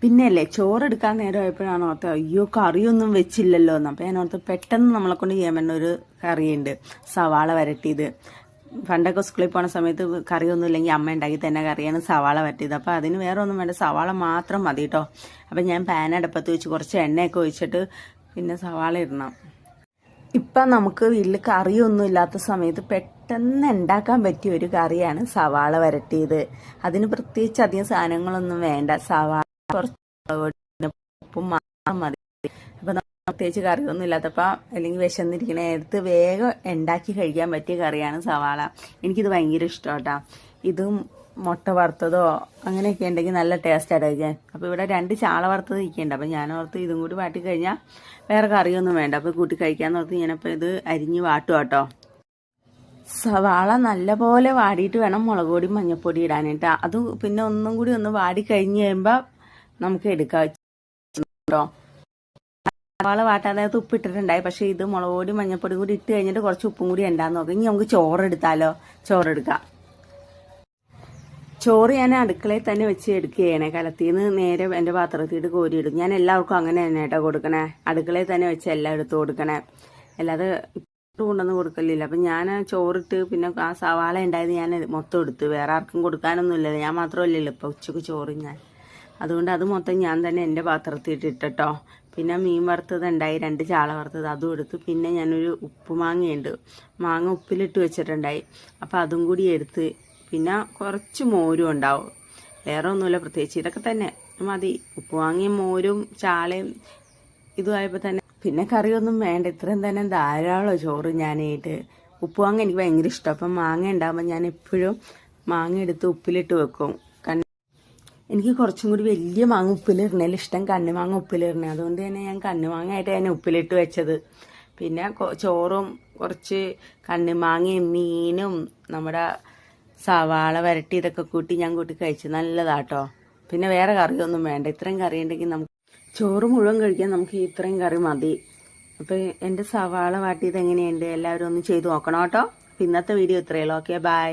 പിന്നെയല്ലേ ചോറെടുക്കാൻ നേരം ആയപ്പോഴാണ് ഓർത്തത് അയ്യോ കറിയൊന്നും വെച്ചില്ലല്ലോ എന്ന്. അപ്പോൾ ഞാൻ ഓർത്ത് പെട്ടെന്ന് നമ്മളെ കൊണ്ട് ചെയ്യാൻ പറ്റുന്ന ഒരു കറിയുണ്ട്, സവാള വരട്ടിയത്. പണ്ടൊക്കെ സ്കൂളിൽ പോണ സമയത്ത് കറിയൊന്നും ഇല്ലെങ്കിൽ അമ്മ ഉണ്ടാക്കി തന്നെ കറിയാണ് സവാള വരട്ടിയത്. അപ്പോൾ അതിന് വേറെ ഒന്നും വേണ്ട, സവാള മാത്രം മതി കേട്ടോ. അപ്പം ഞാൻ പാൻ അടുപ്പത്ത് വെച്ച് കുറച്ച് എണ്ണയൊക്കെ ഒഴിച്ചിട്ട് പിന്നെ സവാള ഇടണം. ഇപ്പം നമുക്ക് വീട്ടിൽ കറിയൊന്നും ഇല്ലാത്ത സമയത്ത് പെട്ടെന്ന് ഉണ്ടാക്കാൻ പറ്റിയ ഒരു കറിയാണ് സവാള വരട്ടിയത്. അതിന് പ്രത്യേകിച്ച് അധികം സാധനങ്ങളൊന്നും വേണ്ട, സവാള കുറച്ച് ഉപ്പും മാത്രം മതി. അപ്പം പ്രത്യേകിച്ച് കറിയൊന്നും ഇല്ലാത്തപ്പോൾ അല്ലെങ്കിൽ വിശന്നിരിക്കണ നേരത്ത് വേഗം ഉണ്ടാക്കി കഴിക്കാൻ പറ്റിയ കറിയാണ് സവാള. എനിക്കിത് ഭയങ്കര ഇഷ്ടമാട്ടോ. ഇതും മുട്ട വറുത്തതോ അങ്ങനെയൊക്കെ ഉണ്ടെങ്കിൽ നല്ല ടേസ്റ്റാണ് കഴിക്കാൻ. അപ്പോൾ ഇവിടെ 2 ചാള വറുത്തത് ഇരിക്കുന്നുണ്ട്. അപ്പം ഞാൻ ഓർത്ത് ഇതും കൂടി വാട്ടി കഴിഞ്ഞാൽ വേറെ കറിയൊന്നും വേണ്ട. അപ്പോൾ കൂട്ടി കഴിക്കാമെന്ന് ഓർത്ത് ഞാനപ്പോൾ ഇത് അരിഞ്ഞ് വാട്ടും കേട്ടോ. സവാള നല്ലപോലെ വാടിയിട്ട് വേണം മുളക് പൊടി മഞ്ഞൾപ്പൊടി ഇടാനായിട്ട്. അത് പിന്നെ ഒന്നും കൂടി ഒന്ന് വാടി കഴിഞ്ഞ് കഴിയുമ്പോൾ നമുക്ക് എടുക്കാം കേട്ടോ. സവാള വാട്ടാനകത്ത് ഉപ്പിട്ടിട്ടുണ്ടായി, പക്ഷേ ഇത് മുളക് പൊടി മഞ്ഞൾപ്പൊടി കൂടി ഇട്ട് കഴിഞ്ഞിട്ട് കുറച്ച് ഉപ്പും കൂടി ഉണ്ടാന്ന് നോക്കാം. ഇനി നമുക്ക് ചോറെടുത്താലോ? ചോറെടുക്കാം. ചോറ് ഞാൻ അടുക്കളയിൽ തന്നെ വെച്ച് എടുക്കുകയാണ്. കലത്തിന്ന് നേരെ എൻ്റെ പാത്രത്തിട്ട് കോരിയിടും. ഞാൻ എല്ലാവർക്കും അങ്ങനെ തന്നെ കേട്ടോ കൊടുക്കണേ. അടുക്കളയിൽ തന്നെ വെച്ച് എല്ലാം എടുത്ത് കൊടുക്കണേ, അല്ലാതെ കൊണ്ടൊന്നും കൊടുക്കലില്ല. അപ്പം ഞാൻ ചോറിട്ട് പിന്നെ ആ സവാള ഉണ്ടായത് ഞാൻ മൊത്തം എടുത്ത്, വേറെ ആർക്കും കൊടുക്കാനൊന്നുമില്ല, ഞാൻ മാത്രമല്ലല്ലോ ഇപ്പോൾ ഉച്ചക്ക് ചോറ് ഞാൻ. അതുകൊണ്ട് അത് മൊത്തം ഞാൻ തന്നെ എൻ്റെ പാത്രത്തിൽ ഇട്ടിട്ടോ. പിന്നെ മീൻ വറുത്തത് ഉണ്ടായി, 2 ചാള വറുത്തത് അതും എടുത്ത്. പിന്നെ ഞാനൊരു ഉപ്പുമാങ്ങയുണ്ട്, മാങ്ങ ഉപ്പിലിട്ട് വെച്ചിട്ടുണ്ടായി, അപ്പോൾ അതും കൂടി എടുത്ത്. പിന്നെ കുറച്ച് മോരും ഉണ്ടാവും, വേറെ ഒന്നുമില്ല പ്രത്യേകിച്ച്. ഇതൊക്കെ തന്നെ മതി. ഉപ്പുമാങ്ങയും മോരും ചാളയും ഇതുമായപ്പോൾ തന്നെ പിന്നെ കറിയൊന്നും വേണ്ട. ഇത്രയും തന്നെ ധാരാളം ചോറ് ഞാനായിട്ട്. ഉപ്പുമാങ്ങ എനിക്ക് ഭയങ്കര ഇഷ്ടം. അപ്പം മാങ്ങ ഉണ്ടാകുമ്പോൾ ഞാൻ എപ്പോഴും മാങ്ങ എടുത്ത് ഉപ്പിലിട്ട് വെക്കും. എനിക്ക് കുറച്ചും കൂടി വലിയ മാങ്ങ ഉപ്പിലിടണേൽ ഇഷ്ടം കണ്ണിമാങ്ങ ഉപ്പിലിടണേ. അതുകൊണ്ട് തന്നെ ഞാൻ കണ്ണിമാങ്ങയായിട്ട് തന്നെ ഉപ്പിലിട്ട് വെച്ചത്. പിന്നെ ചോറും കുറച്ച് കണ്ണിമാങ്ങയും മീനും നമ്മുടെ സവാള വരട്ടി ഇതൊക്കെ കൂട്ടി ഞാൻ കൂട്ടി കഴിച്ചു. നല്ലതാട്ടോ. പിന്നെ വേറെ കറിയൊന്നും വേണ്ട. ഇത്രയും കറി ഉണ്ടെങ്കിൽ നമുക്ക് ചോറ് മുഴുവൻ കഴിക്കാൻ നമുക്ക് ഇത്രയും കറി മതി. അപ്പോൾ എൻ്റെ സവാള വാട്ടിയത് എങ്ങനെയുണ്ട് എല്ലാവരും ഒന്ന് ചെയ്ത് നോക്കണം കേട്ടോ. ഇന്നത്തെ വീഡിയോ ഇത്രയുള്ളൂ. Okay, by.